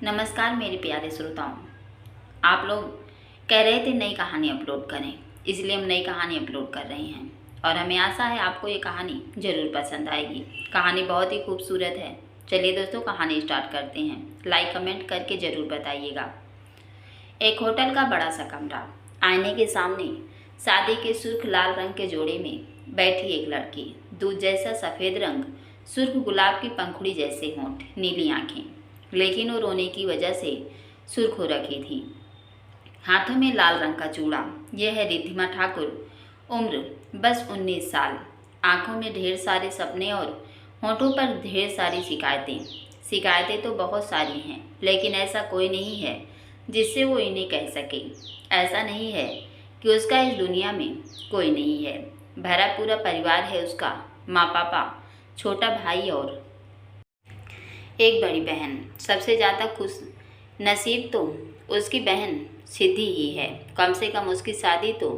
नमस्कार मेरे प्यारे श्रोताओं। आप लोग कह रहे थे नई कहानी अपलोड करें, इसलिए हम नई कहानी अपलोड कर रहे हैं और हमें आशा है आपको ये कहानी ज़रूर पसंद आएगी। कहानी बहुत ही खूबसूरत है। चलिए दोस्तों, कहानी स्टार्ट करते हैं। लाइक कमेंट करके ज़रूर बताइएगा। एक होटल का बड़ा सा कमरा, आईने के सामने शादी के सुर्ख लाल रंग के जोड़े में बैठी एक लड़की, दूध जैसा सफ़ेद रंग, सुर्ख गुलाब की पंखुड़ी जैसे होंठ, नीली आँखें, लेकिन वो रोने की वजह से सुर्ख हो रखी थी। हाथों में लाल रंग का चूड़ा। यह है रिद्धिमा ठाकुर। उम्र बस 19 साल। आंखों में ढेर सारे सपने और होठों पर ढेर सारी शिकायतें। शिकायतें तो बहुत सारी हैं, लेकिन ऐसा कोई नहीं है जिससे वो इन्हें कह सके। ऐसा नहीं है कि उसका इस दुनिया में कोई नहीं है। भरा पूरा परिवार है उसका, माँ पापा, छोटा भाई और एक बड़ी बहन। सबसे ज़्यादा खुश नसीब तो उसकी बहन सिद्धि ही है। कम से कम उसकी शादी तो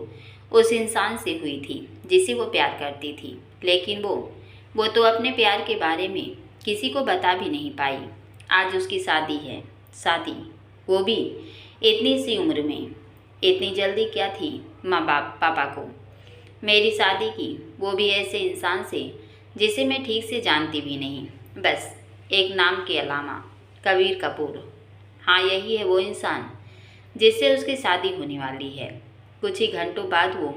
उस इंसान से हुई थी जिसे वो प्यार करती थी, लेकिन वो तो अपने प्यार के बारे में किसी को बता भी नहीं पाई। आज उसकी शादी है। शादी, वो भी इतनी सी उम्र में। इतनी जल्दी क्या थी माँ बाप पापा को मेरी शादी की, वो भी ऐसे इंसान से जिसे मैं ठीक से जानती भी नहीं, बस एक नाम के अलावा, कबीर कपूर। हाँ, यही है वो इंसान जिससे उसकी शादी होने वाली है। कुछ ही घंटों बाद वो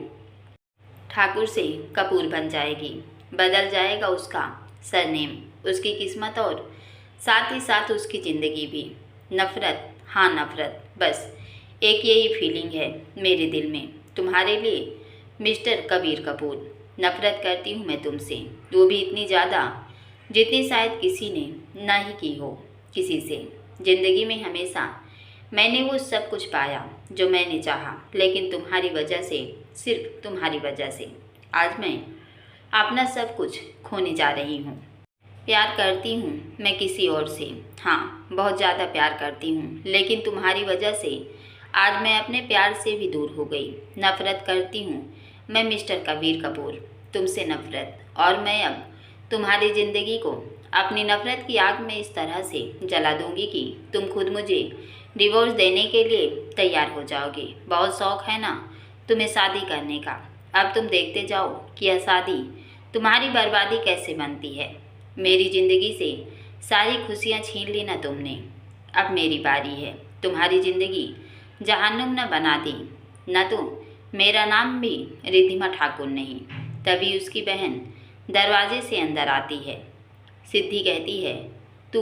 ठाकुर से कपूर बन जाएगी। बदल जाएगा उसका सरनेम, उसकी किस्मत और साथ ही साथ उसकी ज़िंदगी भी। नफ़रत, हाँ नफ़रत, बस एक यही फीलिंग है मेरे दिल में तुम्हारे लिए मिस्टर कबीर कपूर। नफ़रत करती हूँ मैं तुमसे, वो भी इतनी ज़्यादा जितनी शायद किसी ने ना ही की हो किसी से। ज़िंदगी में हमेशा मैंने वो सब कुछ पाया जो मैंने चाहा, लेकिन तुम्हारी वजह से, सिर्फ तुम्हारी वजह से आज मैं अपना सब कुछ खोने जा रही हूँ। प्यार करती हूँ मैं किसी और से, हाँ बहुत ज़्यादा प्यार करती हूँ, लेकिन तुम्हारी वजह से आज मैं अपने प्यार से भी दूर हो गई। नफ़रत करती हूँ मैं मिस्टर कबीर कपूर, तुमसे नफ़रत। और मैं अब तुम्हारी ज़िंदगी को अपनी नफ़रत की आग में इस तरह से जला दूंगी कि तुम खुद मुझे डिवोर्स देने के लिए तैयार हो जाओगे। बहुत शौक़ है ना तुम्हें शादी करने का। अब तुम देखते जाओ कि यह शादी तुम्हारी बर्बादी कैसे बनती है। मेरी ज़िंदगी से सारी खुशियाँ छीन ली ना तुमने। अब मेरी बारी है तुम्हारी ज़िंदगी जहन्नुम न बना दी। न तो मेरा नाम भी रिद्धिमा ठाकुर नहीं। तभी उसकी बहन दरवाजे से अंदर आती है। सिद्धि कहती है, तू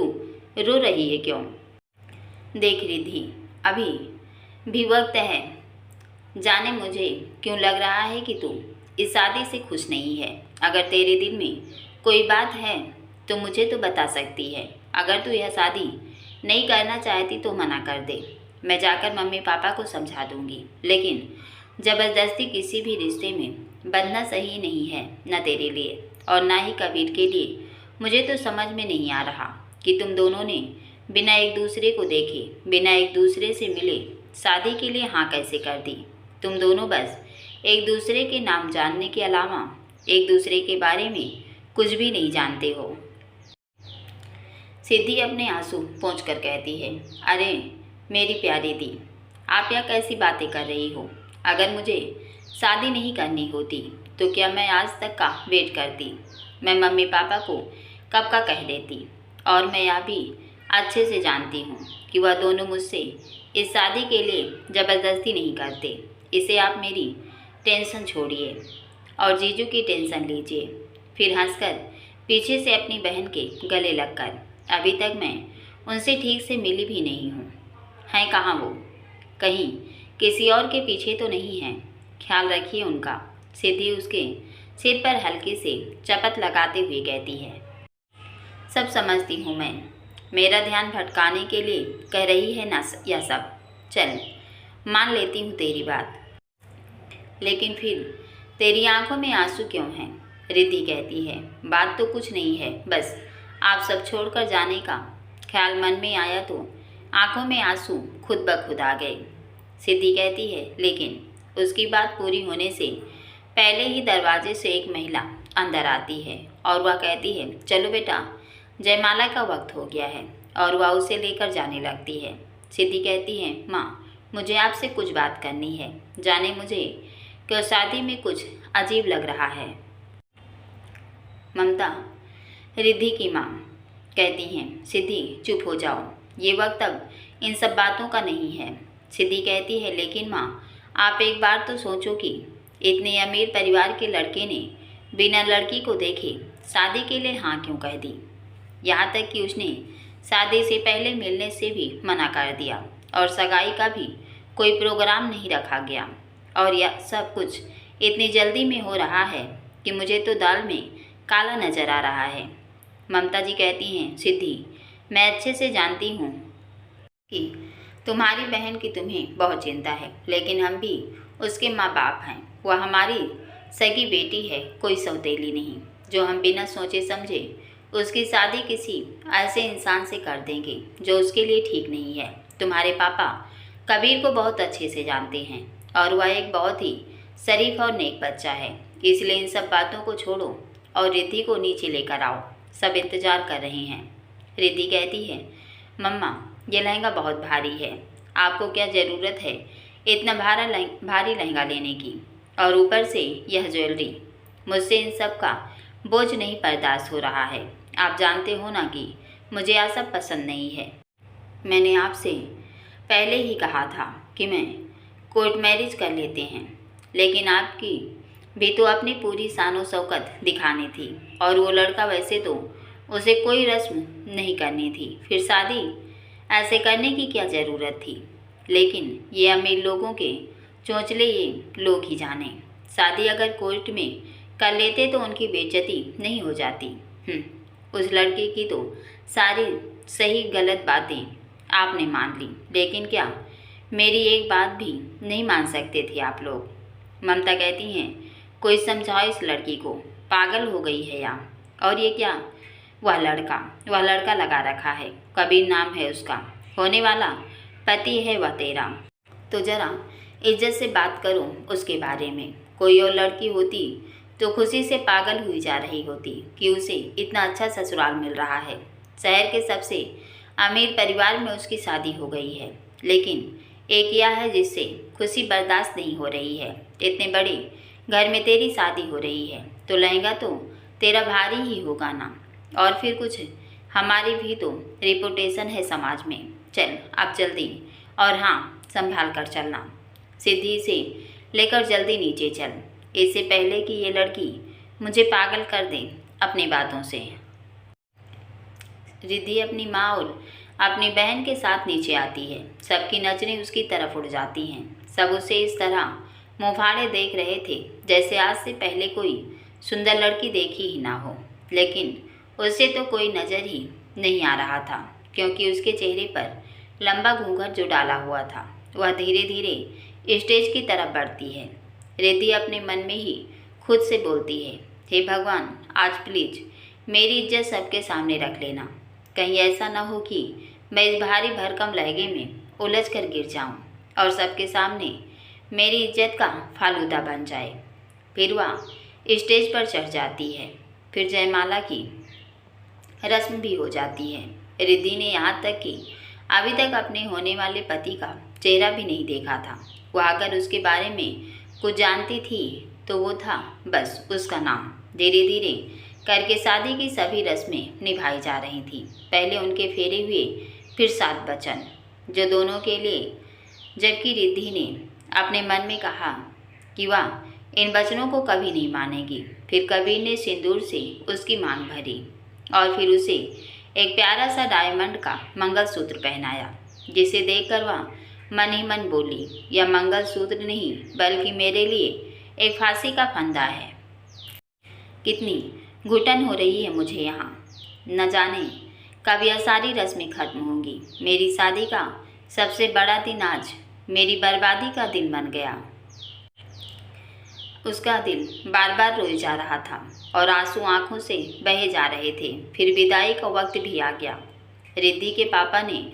रो रही है क्यों? देख रिद्धि, अभी भी वक्त है। जाने मुझे क्यों लग रहा है कि तू इस शादी से खुश नहीं है। अगर तेरे दिल में कोई बात है तो मुझे तो बता सकती है। अगर तू यह शादी नहीं करना चाहती तो मना कर दे, मैं जाकर मम्मी पापा को समझा दूंगी। लेकिन ज़बरदस्ती किसी भी रिश्ते में बंधना सही नहीं है, न तेरे लिए और ना ही कबीर के लिए। मुझे तो समझ में नहीं आ रहा कि तुम दोनों ने बिना एक दूसरे को देखे, बिना एक दूसरे से मिले शादी के लिए हाँ कैसे कर दी। तुम दोनों बस एक दूसरे के नाम जानने के अलावा एक दूसरे के बारे में कुछ भी नहीं जानते हो। सिद्धि अपने आंसू पोंछ कर कहती है, अरे मेरी प्यारी दी, आप यह कैसी बातें कर रही हो? अगर मुझे शादी नहीं करनी होती तो क्या मैं आज तक का वेट करती? मैं मम्मी पापा को कब का कह देती। और मैं यह भी अच्छे से जानती हूँ कि वह दोनों मुझसे इस शादी के लिए ज़बरदस्ती नहीं करते। इसे आप मेरी टेंशन छोड़िए और जीजू की टेंशन लीजिए। फिर हंसकर पीछे से अपनी बहन के गले लगकर, अभी तक मैं उनसे ठीक से मिली भी नहीं हूँ। हैं कहाँ वो? कहीं किसी और के पीछे तो नहीं है? ख्याल रखिए उनका। सिद्धि उसके सिर पर हल्की से चपत लगाते हुए कहती है, सब समझती हूँ मैं, मेरा ध्यान भटकाने के लिए कह रही है ना यह सब। चल मान लेती हूँ तेरी बात, लेकिन फिर तेरी आंखों में आंसू क्यों हैं? रिद्धि कहती है, बात तो कुछ नहीं है, बस आप सब छोड़कर जाने का ख्याल मन में आया तो आंखों में आंसू खुद ब खुद आ गए। सिद्धि कहती है, लेकिन उसकी बात पूरी होने से पहले ही दरवाजे से एक महिला अंदर आती है और वह कहती है, चलो बेटा, जयमाला का वक्त हो गया है। और वह उसे लेकर जाने लगती है। सिद्धि कहती है, माँ मुझे आपसे कुछ बात करनी है। जाने मुझे क्यों शादी में कुछ अजीब लग रहा है। ममता रिद्धि की माँ कहती हैं, सिद्धि चुप हो जाओ, ये वक्त अब इन सब बातों का नहीं है। सिद्धि कहती है, लेकिन माँ आप एक बार तो सोचो कि इतने अमीर परिवार के लड़के ने बिना लड़की को देखे शादी के लिए हाँ क्यों कह दी। यहाँ तक कि उसने शादी से पहले मिलने से भी मना कर दिया और सगाई का भी कोई प्रोग्राम नहीं रखा गया। और यह सब कुछ इतनी जल्दी में हो रहा है कि मुझे तो दाल में काला नज़र आ रहा है। ममता जी कहती हैं, सिद्धि मैं अच्छे से जानती हूँ कि तुम्हारी बहन की तुम्हें बहुत चिंता है, लेकिन हम भी उसके माँ बाप हैं। वह हमारी सगी बेटी है, कोई सौतेली नहीं जो हम बिना सोचे समझे उसकी शादी किसी ऐसे इंसान से कर देंगे जो उसके लिए ठीक नहीं है। तुम्हारे पापा कबीर को बहुत अच्छे से जानते हैं और वह एक बहुत ही शरीफ और नेक बच्चा है, इसलिए इन सब बातों को छोड़ो और रिद्धि को नीचे लेकर आओ, सब इंतजार कर रहे हैं। रिद्धि कहती है, मम्मा ये लहंगा बहुत भारी है, आपको क्या ज़रूरत है इतना भारी लहंगा लेने की, और ऊपर से यह ज्वेलरी, मुझसे इन सब का बोझ नहीं बर्दाश्त हो रहा है। आप जानते हो ना कि मुझे यह सब पसंद नहीं है। मैंने आपसे पहले ही कहा था कि मैं कोर्ट मैरिज कर लेते हैं, लेकिन आपकी भी तो अपनी पूरी शानो शौकत दिखानी थी, और वो लड़का वैसे तो उसे कोई रस्म नहीं करनी थी, फिर शादी ऐसे करने की क्या ज़रूरत थी। लेकिन ये अमीर लोगों के चोंचले ये लोग ही जाने। शादी अगर कोर्ट में कर लेते तो उनकी बेइज्जती नहीं हो जाती। उस लड़के की तो सारी सही गलत बातें आपने मान ली, लेकिन क्या मेरी एक बात भी नहीं मान सकते थे आप लोग। ममता कहती हैं, कोई समझाओ इस लड़की को, पागल हो गई है या। और ये क्या, वह लड़का लगा रखा है, कबीर नाम है उसका, होने वाला पति है वह तेरा। तो ज़रा इज्जत से बात करो उसके बारे में। कोई और लड़की होती तो खुशी से पागल हुई जा रही होती कि उसे इतना अच्छा ससुराल मिल रहा है, शहर के सबसे अमीर परिवार में उसकी शादी हो गई है। लेकिन एक यह है जिससे खुशी बर्दाश्त नहीं हो रही है। इतने बड़े घर में तेरी शादी हो रही है तो लहंगा तो तेरा भारी ही होगा ना, और फिर कुछ हमारी भी तो रेपुटेशन है समाज में। चल अब जल्दी, और हाँ संभाल कर चलना, सिद्धि से लेकर जल्दी नीचे चल, इससे पहले कि ये लड़की मुझे पागल कर दे अपनी बातों से। रिद्धि अपनी माँ और अपनी बहन के साथ नीचे आती है। सबकी नज़रें उसकी तरफ उड़ जाती हैं। सब उसे इस तरह मुँह फाड़े देख रहे थे जैसे आज से पहले कोई सुंदर लड़की देखी ही ना हो, लेकिन उसे तो कोई नज़र ही नहीं आ रहा था, क्योंकि उसके चेहरे पर लंबा घूंघट जो डाला हुआ था वह धीरे धीरे स्टेज की तरफ बढ़ती है। रिद्धि अपने मन में ही खुद से बोलती है, हे भगवान आज प्लीज मेरी इज्जत सबके सामने रख लेना, कहीं ऐसा ना हो कि मैं इस भारी भरकम लहंगे में उलझ कर गिर जाऊं और सबके सामने मेरी इज्जत का फालूदा बन जाए। फिर वह स्टेज पर चढ़ जाती है। फिर जयमाला की रस्म भी हो जाती है। रिद्धि ने यहाँ तक कि अभी तक अपने होने वाले पति का चेहरा भी नहीं देखा था। वह अगर उसके बारे में कुछ जानती थी तो वो था बस उसका नाम। धीरे धीरे करके शादी की सभी रस्में निभाई जा रही थी। पहले उनके फेरे हुए, फिर 7 वचन जो दोनों के लिए, जबकि रिद्धि ने अपने मन में कहा कि वह इन वचनों को कभी नहीं मानेगी। फिर कबीर ने सिंदूर से उसकी मांग भरी और फिर उसे एक प्यारा सा डायमंड का मंगलसूत्र पहनाया, जिसे देखकर वह मन ही मन बोली, यह मंगलसूत्र नहीं बल्कि मेरे लिए एक फांसी का फंदा है। कितनी घुटन हो रही है मुझे यहाँ, न जाने कब यह सारी रस्में खत्म होंगी। मेरी शादी का सबसे बड़ा दिन आज मेरी बर्बादी का दिन बन गया। उसका दिल बार बार रोए जा रहा था और आंसू आंखों से बहे जा रहे थे। फिर विदाई का वक्त भी आ गया। रिद्धि के पापा ने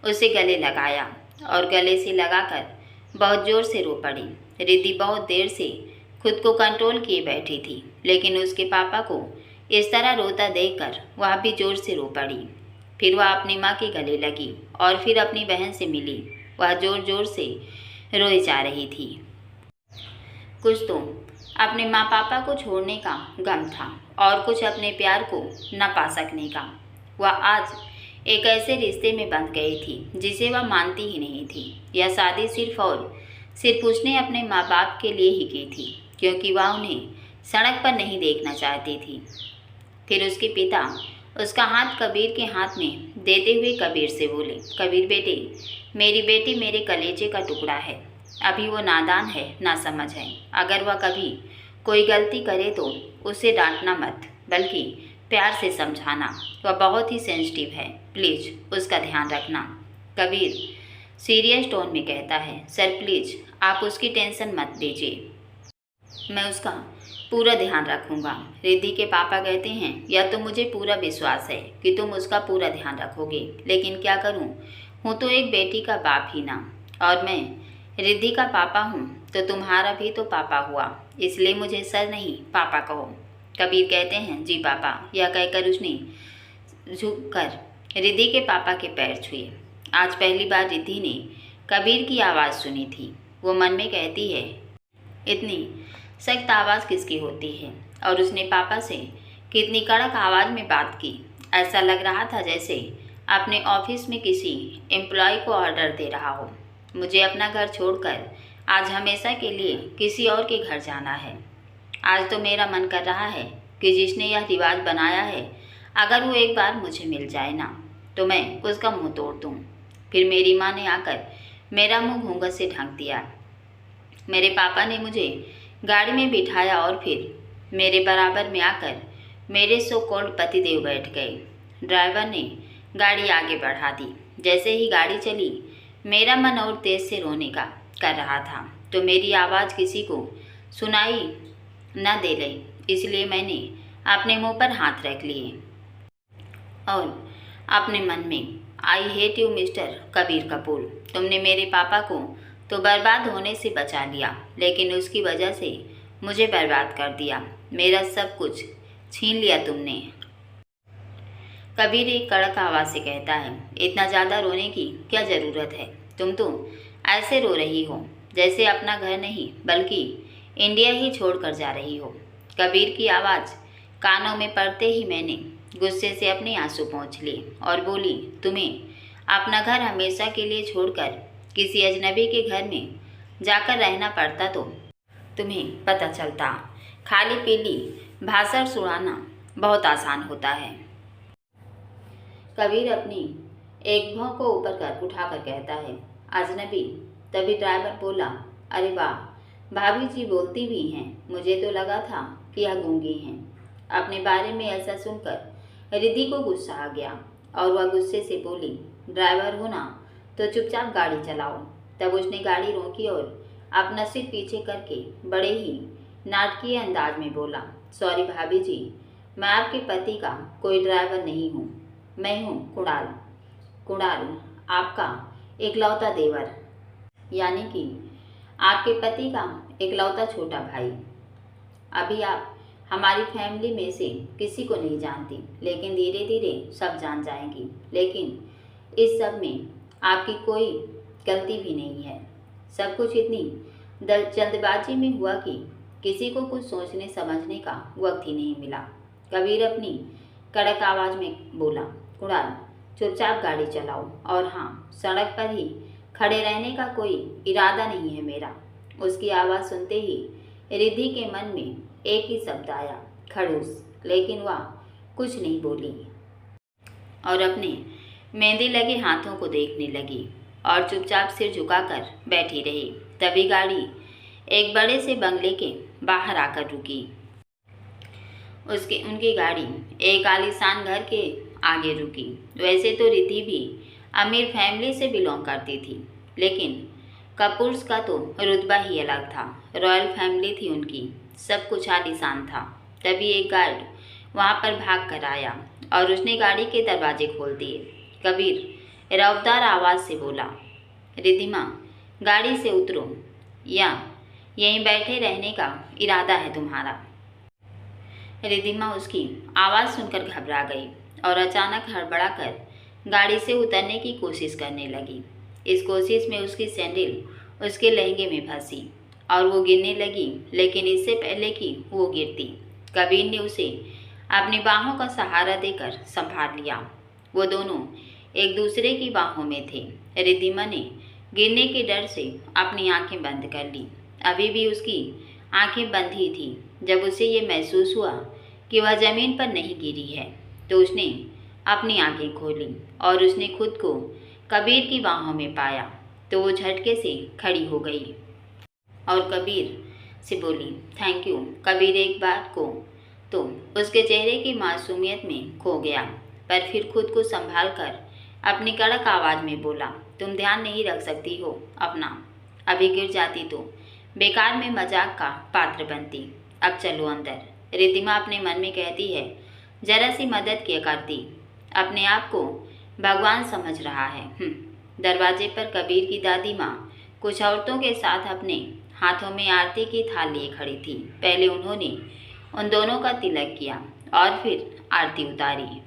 उसे गले लगाया और गले से लगाकर बहुत ज़ोर से रो पड़ी। रिद्धि बहुत देर से खुद को कंट्रोल किए बैठी थी, लेकिन उसके पापा को इस तरह रोता देखकर वह भी ज़ोर से रो पड़ी। फिर वह अपनी माँ के गले लगी और फिर अपनी बहन से मिली। वह ज़ोर ज़ोर से रोए जा रही थी। कुछ तो अपने माँ पापा को छोड़ने का गम था और कुछ अपने प्यार को न पा सकने का। वह आज एक ऐसे रिश्ते में बंध गई थी जिसे वह मानती ही नहीं थी। यह शादी सिर्फ उसने अपने माँ बाप के लिए ही की थी, क्योंकि वह उन्हें सड़क पर नहीं देखना चाहती थी। फिर उसके पिता उसका हाथ कबीर के हाथ में देते हुए कबीर से बोले, कबीर बेटे, मेरी बेटी मेरे कलेजे का टुकड़ा है। अभी वो नादान है, नासमझ है। अगर वह कभी कोई गलती करे तो उसे डांटना मत, बल्कि प्यार से समझाना। वह बहुत ही सेंसिटिव है, प्लीज़ उसका ध्यान रखना। कबीर सीरियस टोन में कहता है, सर प्लीज़ आप उसकी टेंशन मत लीजिए, मैं उसका पूरा ध्यान रखूँगा। रिद्धि के पापा कहते हैं, यह तो मुझे पूरा विश्वास है कि तुम उसका पूरा ध्यान रखोगे, लेकिन क्या करूँ, हूँ तो एक बेटी का बाप ही ना, और मैं रिद्धि का पापा हूँ तो तुम्हारा भी तो पापा हुआ, इसलिए मुझे सर नहीं पापा कहो। कबीर कहते हैं, जी पापा। यह कहकर उसने झुककर रिद्धि के पापा के पैर छुए। आज पहली बार रिद्धि ने कबीर की आवाज़ सुनी थी। वो मन में कहती है, इतनी सख्त आवाज़ किसकी होती है, और उसने पापा से कितनी कड़क आवाज़ में बात की। ऐसा लग रहा था जैसे अपने ऑफिस में किसी एम्प्लॉय को ऑर्डर दे रहा हो। मुझे अपना घर छोड़कर आज हमेशा के लिए किसी और के घर जाना है। आज तो मेरा मन कर रहा है कि जिसने यह रिवाज बनाया है, अगर वो एक बार मुझे मिल जाए ना, तो मैं उसका मुंह तोड़ दूँ। फिर मेरी माँ ने आकर मेरा मुंह घूंघट से ढक दिया। मेरे पापा ने मुझे गाड़ी में बिठाया और फिर मेरे बराबर में आकर मेरे सो कॉल्ड पतिदेव बैठ गए। ड्राइवर ने गाड़ी आगे बढ़ा दी। जैसे ही गाड़ी चली, मेरा मन और तेज से रोने का कर रहा था, तो मेरी आवाज़ किसी को सुनाई न दे गई, इसलिए मैंने अपने मुंह पर हाथ रख लिए और अपने मन में, I hate you mister Kabir Kapoor. तुमने मेरे पापा को तो बर्बाद होने से बचा लिया, लेकिन उसकी वजह से मुझे बर्बाद कर दिया। मेरा सब कुछ छीन लिया तुमने। कबीर एक कड़क आवाज़ से कहता है, इतना ज़्यादा रोने की क्या ज़रूरत है? तुम तो ऐसे रो रही हो जैसे अपना घर नहीं बल्कि इंडिया ही छोड़ कर जा रही हो। कबीर की आवाज़ कानों में पड़ते ही मैंने गुस्से से अपने आंसू पोंछ लिए और बोली, तुम्हें अपना घर हमेशा के लिए छोड़कर किसी अजनबी के घर में जाकर रहना पड़ता तो तुम्हें पता चलता। खाली पीली भाषण सुनाना बहुत आसान होता है। कबीर अपनी एक भौं को ऊपर कर उठाकर कहता है, अजनबी। तभी ड्राइवर बोला, अरे वाह, भाभी जी बोलती भी हैं। मुझे तो लगा था कि यह गूंगी हैं। अपने बारे में ऐसा सुनकर रिद्धि को गुस्सा आ गया और वह गुस्से से बोली, ड्राइवर हो ना तो चुपचाप गाड़ी चलाओ। तब उसने गाड़ी रोकी और अपना सिर पीछे करके बड़े ही नाटकीय अंदाज में बोला, सॉरी भाभी जी, मैं आपके पति का कोई ड्राइवर नहीं हूँ। मैं हूँ कुणाल। कुणाल आपका इकलौता देवर, यानी कि आपके पति का इकलौता छोटा भाई। अभी आप हमारी फैमिली में से किसी को नहीं जानती, लेकिन धीरे धीरे सब जान जाएंगी। लेकिन इस सब में आपकी कोई गलती भी नहीं है। सब कुछ इतनी जल्दबाजी में हुआ कि किसी को कुछ सोचने समझने का वक्त ही नहीं मिला। कबीर अपनी कड़क आवाज़ में बोला, कुणाल चुपचाप गाड़ी चलाओ, और हाँ, सड़क पर ही खड़े रहने का कोई इरादा नहीं है मेरा। उसकी आवाज़ सुनते ही रिद्धि के मन में एक ही शब्द आया, खड़ूस। लेकिन वह कुछ नहीं बोली और अपने मेहंदी लगे हाथों को देखने लगी और चुपचाप सिर झुकाकर बैठी रही। तभी गाड़ी एक बड़े से बंगले के बाहर आकर रुकी। उनकी गाड़ी एक आलीशान घर के आगे रुकी। वैसे तो रिद्धि भी अमीर फैमिली से बिलोंग करती थी, लेकिन कपूर्स का तो रुतबा ही अलग था। रॉयल फैमिली थी उनकी, सब कुछ आलीशान था। तभी एक गार्ड वहाँ पर भाग कर आया और उसने गाड़ी के दरवाजे खोल दिए। कबीर रौबदार आवाज़ से बोला, रिद्धिमा, गाड़ी से उतरो या यहीं बैठे रहने का इरादा है तुम्हारा? रिद्धिमा उसकी आवाज़ सुनकर घबरा गई और अचानक हड़बड़ाकर गाड़ी से उतरने की कोशिश करने लगी। इस कोशिश में उसकी सैंडल उसके लहंगे में फंसी और वो गिरने लगी, लेकिन इससे पहले कि वो गिरती, कबीर ने उसे अपनी बाहों का सहारा देकर संभाल लिया। वो दोनों एक दूसरे की बाहों में थे। रिद्धिमा ने गिरने के डर से अपनी आंखें बंद कर ली। अभी भी उसकी आंखें बंद ही थी। जब उसे ये महसूस हुआ कि वह जमीन पर नहीं गिरी है, तो उसने अपनी आंखें खोली और उसने खुद को कबीर की बाहों में पाया। तो वो झटके से खड़ी हो गई और कबीर से बोली, थैंक यू। कबीर एक बार को तो उसके चेहरे की मासूमियत में खो गया, पर फिर खुद को संभाल कर अपनी कड़क आवाज़ में बोला, तुम ध्यान नहीं रख सकती हो अपना। अभी गिर जाती तो बेकार में मजाक का पात्र बनती। अब चलो अंदर। रिद्धिमा अपने मन में कहती है, जरा सी मदद किया करती, अपने आप को भगवान समझ रहा है। दरवाजे पर कबीर की दादी माँ कुछ औरतों के साथ अपने हाथों में आरती की थाल लिए खड़ी थी। पहले उन्होंने उन दोनों का तिलक किया और फिर आरती उतारी।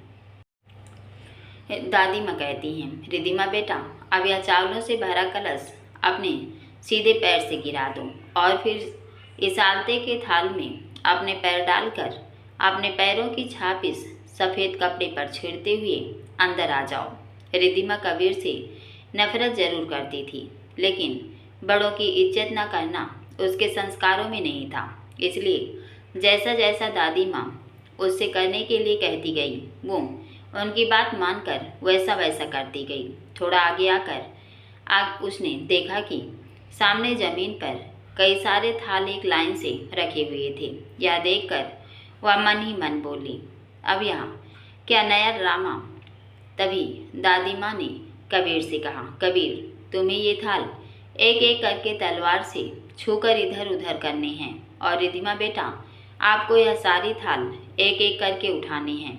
दादी माँ कहती हैं, रिद्धिमा बेटा, अब यह चावलों से भरा कलश अपने सीधे पैर से गिरा दो और फिर इस आलते के थाल में अपने पैर डालकर अपने पैरों की छाप इस सफ़ेद कपड़े पर छेड़ते हुए अंदर आ जाओ। रिद्धिमा कबीर से नफरत जरूर करती थी, लेकिन बड़ों की इज्जत न करना उसके संस्कारों में नहीं था। इसलिए जैसा जैसा दादी माँ उससे करने के लिए कहती गई, वो उनकी बात मानकर वैसा वैसा करती गई। थोड़ा आगे आकर उसने देखा कि सामने ज़मीन पर कई सारे थाल एक लाइन से रखे हुए थे। यह देखकर वह मन ही मन बोली, अब यहाँ क्या नया ड्रामा। तभी दादी माँ ने कबीर से कहा, कबीर, तुम्हें ये थाल एक एक करके तलवार से छूकर इधर उधर करने हैं, और रिद्धिमा बेटा, आपको यह सारी थाल एक एक करके उठाने हैं,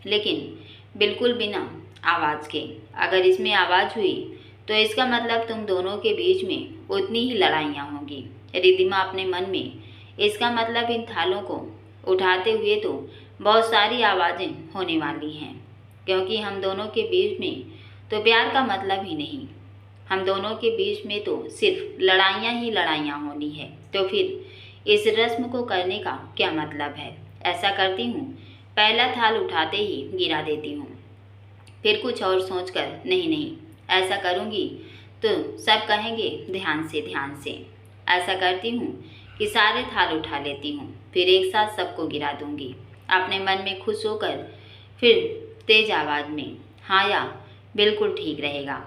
लेकिन बिल्कुल बिना आवाज़ के। अगर इसमें आवाज़ हुई तो इसका मतलब तुम दोनों के बीच में उतनी ही लड़ाइयाँ होंगी। रिद्धिमा अपने मन में, इसका मतलब इन थालों को उठाते हुए तो बहुत सारी आवाज़ें होने वाली हैं, क्योंकि हम दोनों के बीच में तो प्यार का मतलब ही नहीं, हम दोनों के बीच में तो सिर्फ लड़ाइयाँ ही लड़ाइयाँ होनी है। तो फिर इस रस्म को करने का क्या मतलब है। ऐसा करती हूँ, पहला थाल उठाते ही गिरा देती हूँ, फिर कुछ और सोचकर नहीं ऐसा करूँगी तो सब कहेंगे ध्यान से ध्यान से। ऐसा करती हूँ कि सारे थाल उठा लेती हूँ, फिर एक साथ सबको गिरा दूँगी। अपने मन में खुश होकर फिर तेज आवाज़ में, हाँ या बिल्कुल ठीक रहेगा।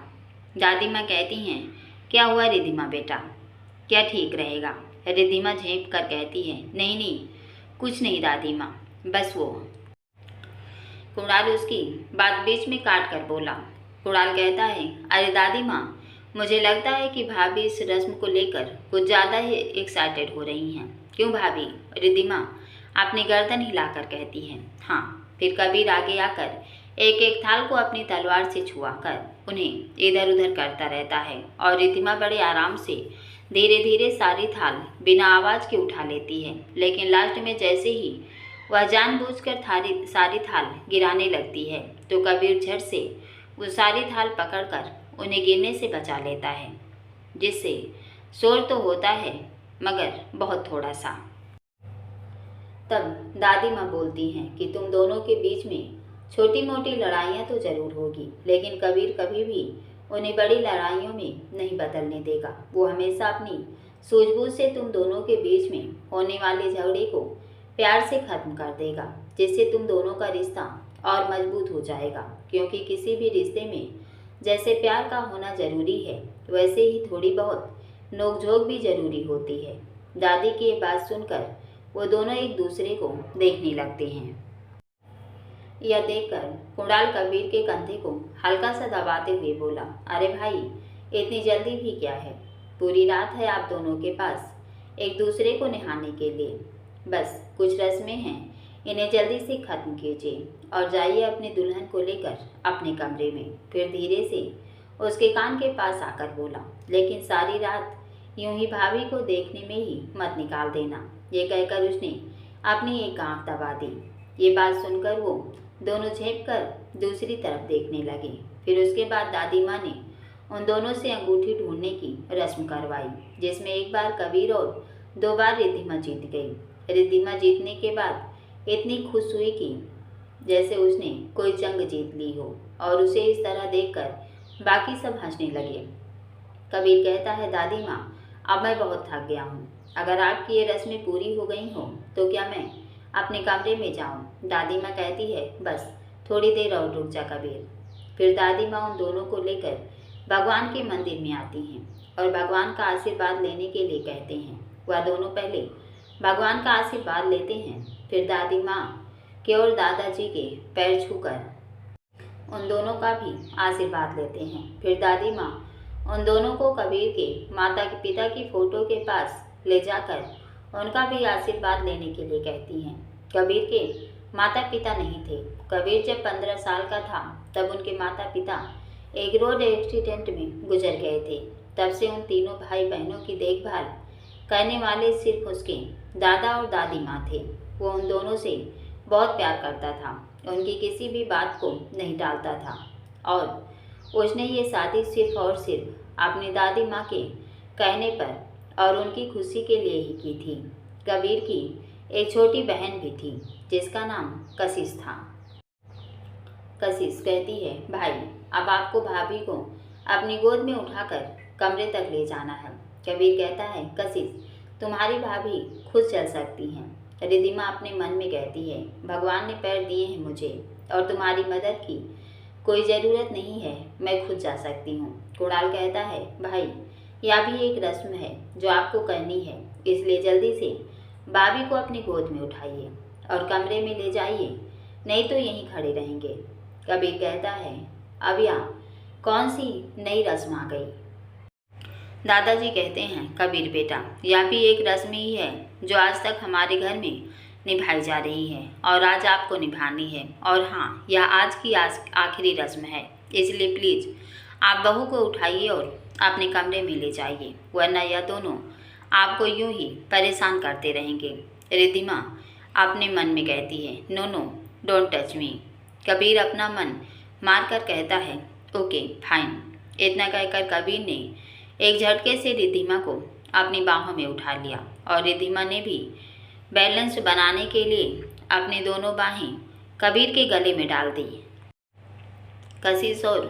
दादी माँ कहती हैं, क्या हुआ रिद्धिमा बेटा, क्या ठीक रहेगा। रिद्धिमा झेंप कर कहती है, नहीं कुछ नहीं दादी माँ, बस वो। कुणाल उसकी बात बीच में काट कर बोला। कुणाल कहता है, अरे दादी माँ, मुझे लगता है कि भाभी इस रस्म को लेकर कुछ ज़्यादा ही एक्साइटेड हो रही हैं। क्यों भाभी। रिद्धिमा अपनी गर्दन हिलाकर कहती है, हाँ। फिर कबीर आगे आकर एक एक थाल को अपनी तलवार से छुआ कर उन्हें इधर उधर करता रहता है, और रिद्धिमा बड़े आराम से धीरे धीरे सारी थाल बिना आवाज़ के उठा लेती है। लेकिन लास्ट में जैसे ही वह जानबूझकर सारी थाल गिराने लगती है, तो कबीर झट से वो सारी थाल पकड़कर उन्हें गिरने से बचा लेता है, जिससे शोर तो होता है मगर बहुत थोड़ा सा। तब दादी माँ बोलती हैं कि तुम दोनों के बीच में छोटी मोटी लड़ाइयाँ तो जरूर होगी, लेकिन कबीर कभी भी उन्हें बड़ी लड़ाइयों में नहीं बदलने देगा। वो हमेशा अपनी सूझबूझ से तुम दोनों के बीच में होने वाले झगड़े को प्यार से ख़त्म कर देगा, जिससे तुम दोनों का रिश्ता और मजबूत हो जाएगा। क्योंकि किसी भी रिश्ते में जैसे प्यार का होना ज़रूरी है, वैसे ही थोड़ी बहुत नोकझोंक भी ज़रूरी होती है। दादी की ये बात सुनकर वो दोनों एक दूसरे को देखने लगते हैं। यह देखकर कुणाल कबीर के कंधे को हल्का सा दबाते हुए बोला, अरे भाई, इतनी जल्दी भी क्या है। पूरी रात है आप दोनों के पास एक दूसरे को निहाने के लिए। बस कुछ रस्में हैं, इन्हें जल्दी से ख़त्म कीजिए और जाइए अपने दुल्हन को लेकर अपने कमरे में। फिर धीरे से उसके कान के पास आकर बोला, लेकिन सारी रात यूं ही भाभी को देखने में ही मत निकाल देना। ये कहकर उसने अपनी एक आँख दबा दी। ये बात सुनकर वो दोनों झेंप कर दूसरी तरफ देखने लगे। फिर उसके बाद दादी माँ ने उन दोनों से अंगूठी ढूंढने की रस्म करवाई, जिसमें एक बार कबीर और 2 बार रिद्धिमा जीत गई। रिद्धिमा जीतने के बाद इतनी खुश हुई कि जैसे उसने कोई जंग जीत ली हो, और उसे इस तरह देखकर बाकी सब हंसने लगे। कबीर कहता है, दादी माँ, अब मैं बहुत थक गया हूँ। अगर आपकी ये रस्में पूरी हो गई हों तो क्या मैं अपने कमरे में जाऊँ? दादी माँ कहती है, बस थोड़ी देर और रुक जा कबीर। फिर दादी माँ उन दोनों को लेकर भगवान के मंदिर में आती हैं और भगवान का आशीर्वाद लेने के लिए कहते हैं। वह दोनों पहले भगवान का आशीर्वाद लेते हैं, फिर दादी माँ के और दादाजी के पैर छूकर उन दोनों का भी आशीर्वाद लेते हैं। फिर दादी माँ उन दोनों को कबीर के माता के पिता की फोटो के पास ले जाकर उनका भी आशीर्वाद लेने के लिए कहती हैं। कबीर के माता पिता नहीं थे। कबीर जब 15 साल का था तब उनके माता पिता एक रोड एक्सीडेंट में गुजर गए थे। तब से उन तीनों भाई बहनों की देखभाल करने वाले सिर्फ उसके दादा और दादी माँ थे। वो उन दोनों से बहुत प्यार करता था, उनकी किसी भी बात को नहीं टालता था, और उसने ये शादी सिर्फ और सिर्फ अपनी दादी माँ के कहने पर और उनकी खुशी के लिए ही की थी। कबीर की एक छोटी बहन भी थी जिसका नाम कशिश था। कशिश कहती है, भाई, अब आपको भाभी को अपनी गोद में उठाकर कमरे तक ले जाना है। कबीर कहता है, कशिश, तुम्हारी भाभी खुद चल सकती हैं। रिद्धिमा अपने मन में कहती है, भगवान ने पैर दिए हैं मुझे और तुम्हारी मदद की कोई ज़रूरत नहीं है, मैं खुद जा सकती हूँ। कुणाल कहता है, भाई, यह भी एक रस्म है जो आपको करनी है, इसलिए जल्दी से भाभी को अपनी गोद में उठाइए और कमरे में ले जाइए, नहीं तो यहीं खड़े रहेंगे। कबीर कहता है, अब यहाँ कौन सी नई रस्म आ गई? दादाजी कहते हैं, कबीर बेटा, यह भी एक रस्म ही है जो आज तक हमारे घर में निभाई जा रही है और आज आपको निभानी है। और हाँ, यह आज की आखिरी रस्म है, इसलिए प्लीज़ आप बहू को उठाइए और अपने कमरे में ले जाइए, वरना यह दोनों आपको यूं ही परेशान करते रहेंगे। रिद्धिमा अपने मन में कहती है, no no, don't touch me. Kabir अपना मन मारकर कहता है, ओके फाइन। इतना कहकर कबीर ने एक झटके से रिद्धिमा को अपनी बाहों में उठा लिया और रिद्धिमा ने भी बैलेंस बनाने के लिए अपनी दोनों बाहें कबीर के गले में डाल दी। कशिश और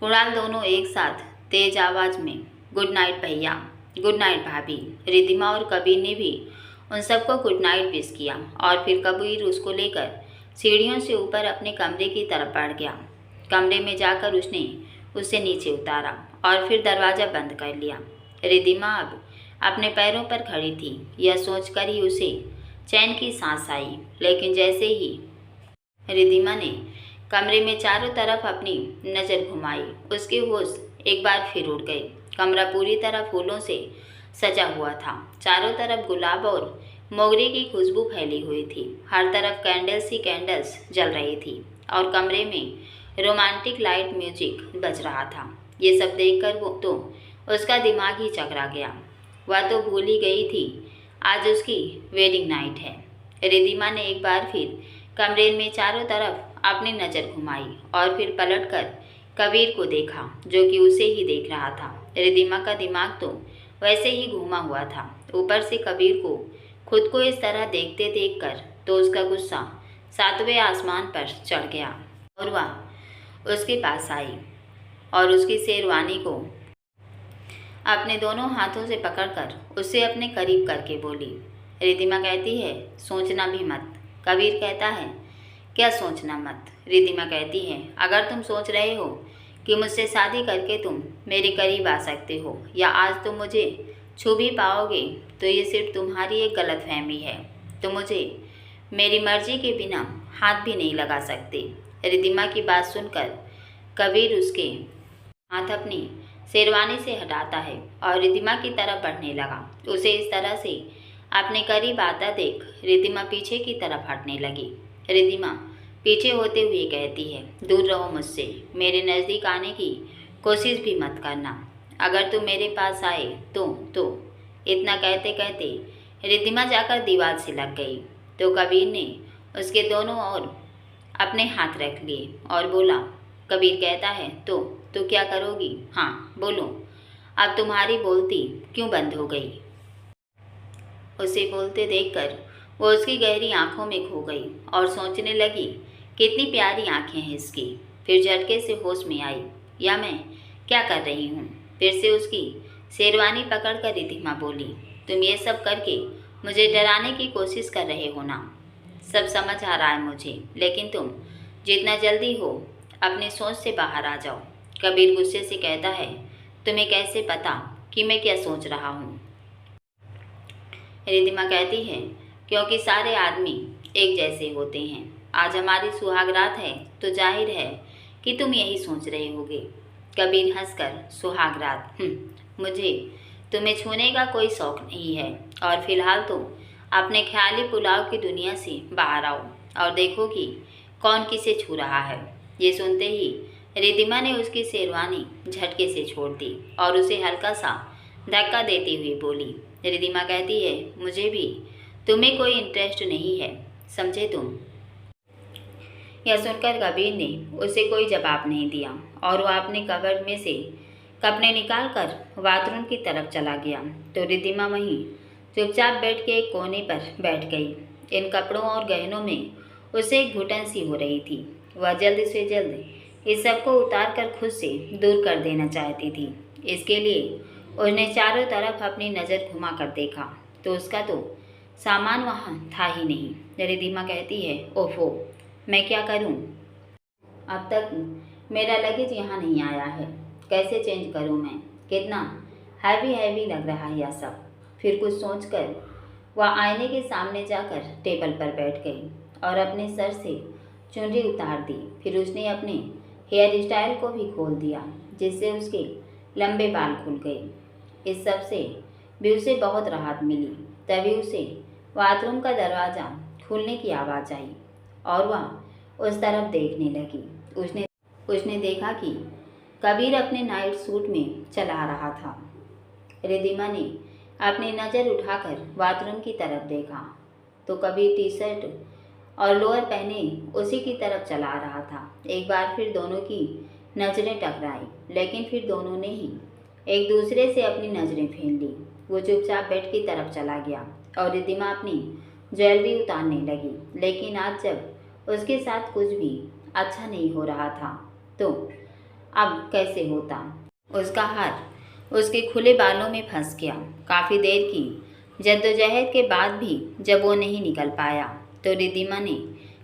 कुणाल दोनों एक साथ तेज आवाज़ में, गुड नाइट भैया, गुड नाइट भाभी। रिद्धिमा और कबीर ने भी उन सबको गुड नाइट विश किया और फिर कबीर उसको लेकर सीढ़ियों से ऊपर अपने कमरे की तरफ बढ़ गया। कमरे में जाकर उसने उसे नीचे उतारा और फिर दरवाज़ा बंद कर लिया। रिद्धिमा अब अपने पैरों पर खड़ी थी। यह सोचकर ही उसे चैन की सांस आई, लेकिन जैसे ही रिद्धिमा ने कमरे में चारों तरफ अपनी नज़र घुमाई, उसके होश एक बार फिर उड़ गए। कमरा पूरी तरह फूलों से सजा हुआ था। चारों तरफ गुलाब और मोगरे की खुशबू फैली हुई थी। हर तरफ कैंडल्स ही कैंडल्स जल रही थी और कमरे में रोमांटिक लाइट म्यूजिक बज रहा था। ये सब देखकर वो तो उसका दिमाग ही चकरा गया। वह तो भूल ही गई थी आज उसकी वेडिंग नाइट है। रिद्धिमा ने एक बार फिर कमरे में चारों तरफ अपनी नज़र घुमाई और फिर पलटकर कबीर को देखा, जो कि उसे ही देख रहा था। रिद्धिमा का दिमाग तो वैसे ही घूमा हुआ था। ऊपर से कबीर को खुद को इस तरह देखते देखकर तो उसका गुस्सा 7वें आसमान पर चढ़ गया और वह उसके पास आई और उसकी शेरवानी को अपने दोनों हाथों से पकड़कर उसे अपने करीब करके बोली। रिद्धिमा कहती है, सोचना भी मत। कबीर कहता है, क्या सोचना मत? रिद्धिमा कहती है, अगर तुम सोच रहे हो कि मुझसे शादी करके तुम मेरे करीब आ सकते हो या आज तुम मुझे छू भी पाओगे तो ये सिर्फ तुम्हारी एक गलतफहमी है। तो मुझे मेरी मर्जी के बिना हाथ भी नहीं लगा सकते। रिद्धिमा की बात सुनकर कबीर उसके हाथ अपनी शेरवानी से हटाता है और रिद्धिमा की तरफ बढ़ने लगा। उसे इस तरह से अपने करीब आता देख रिद्धिमा पीछे की तरफ हटने लगी। रिद्धिमा पीछे होते हुए कहती है, दूर रहो मुझसे, मेरे नज़दीक आने की कोशिश भी मत करना। अगर तू मेरे पास आए तो इतना कहते कहते रिद्धिमा जाकर दीवार से लग गई तो कबीर ने उसके दोनों ओर अपने हाथ रख लिए और बोला। कबीर कहता है तो क्या करोगी? हाँ बोलो, अब तुम्हारी बोलती क्यों बंद हो गई? उसे बोलते देखकर वो उसकी गहरी आंखों में खो गई और सोचने लगी कितनी प्यारी आंखें हैं इसकी। फिर झटके से होश में आई, या मैं क्या कर रही हूँ? फिर से उसकी शेरवानी पकड़कर रिद्धिमा बोली, तुम ये सब करके मुझे डराने की कोशिश कर रहे हो ना? सब समझ आ रहा है मुझे, लेकिन तुम जितना जल्दी हो अपनी सोच से बाहर आ जाओ। कबीर गुस्से से कहता है, तुम्हें कैसे पता कि मैं क्या सोच रहा हूँ? रिद्धिमा कहती है, क्योंकि सारे आदमी एक जैसे होते हैं। आज हमारी सुहागरात है तो जाहिर है कि तुम यही सोच रहे होगे। कबीर हंसकर, सुहागरात, मुझे तुम्हें छूने का कोई शौक नहीं है, और फिलहाल तो अपने ख्याली पुलाव की दुनिया से बाहर आओ और देखो कि कौन किसे छू रहा है। ये सुनते ही रिद्धिमा ने उसकी शेरवानी झटके से छोड़ दी और उसे हल्का सा धक्का देते हुए बोली। रिद्धिमा कहती है, मुझे भी तुम्हें कोई इंटरेस्ट नहीं है, समझे तुम? यह सुनकर कबीर ने उसे कोई जवाब नहीं दिया और वह अपने कबर्ड में से कपड़े निकालकर बाथरूम की तरफ चला गया तो रिद्धिमा वहीं चुपचाप बैठ के एक कोने पर बैठ गई। इन कपड़ों और गहनों में उसे एक घुटन सी हो रही थी। वह जल्द से जल्द इस सबको उतार कर खुद से दूर कर देना चाहती थी। इसके लिए उसने चारों तरफ अपनी नज़र घुमा कर देखा तो उसका तो सामान वहाँ था ही नहीं। रिद्धिमा कहती है, ओहो, मैं क्या करूँ? अब तक मेरा लगेज यहाँ नहीं आया है, कैसे चेंज करूँ मैं? कितना हैवी हैवी लग रहा है यह सब। फिर कुछ सोचकर वह आईने के सामने जाकर टेबल पर बैठ गई और अपने सर से चुनरी उतार दी। फिर उसने अपने हेयर स्टाइल को भी खोल दिया, जिससे उसके लंबे बाल खुल गए। इस सब से भी उसे बहुत राहत मिली। तभी उसे बाथरूम का दरवाज़ा खुलने की आवाज़ आई और वह उस तरफ देखने लगी। उसने देखा कि कबीर अपने नाइट सूट में चला रहा था। रिद्धिमा ने अपनी नज़र उठाकर बाथरूम की तरफ देखा तो कबीर टी शर्ट और लोअर पहने उसी की तरफ चला रहा था। एक बार फिर दोनों की नज़रें टकराई, लेकिन फिर दोनों ने ही एक दूसरे से अपनी नज़रें फेर ली। वो चुपचाप बेड की तरफ चला गया और रिद्धिमा अपनी ज्वेलरी उतारने लगी। लेकिन आज जब उसके साथ कुछ भी अच्छा नहीं हो रहा था तो अब कैसे होता? उसका हाथ उसके खुले बालों में फंस गया। काफ़ी देर की जद्दोजहद के बाद भी जब वो नहीं निकल पाया तो रिद्धिमा ने